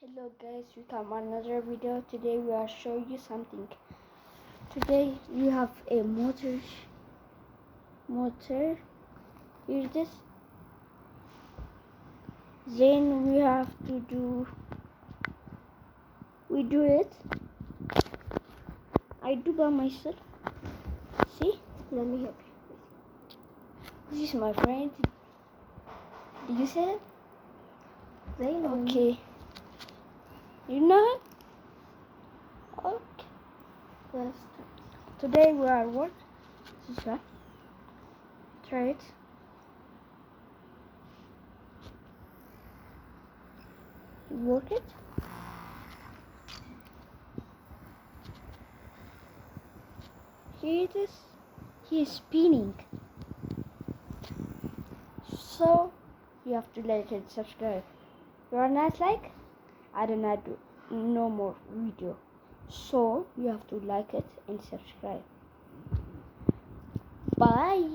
Hello guys, we come another video. Today we are showing you something. Today we have a motor. Here's this. Then we have to do. We do it. I do by myself. See? Let me help you. This is my friend. Did you say it? Zayn. Okay. You know it? Okay. Yes. Today we are what? This is what? Try it. You work it? Here it is. He is spinning. So you have to like and subscribe. You are not like? I do not do no more video. So you have to like it and subscribe. Bye.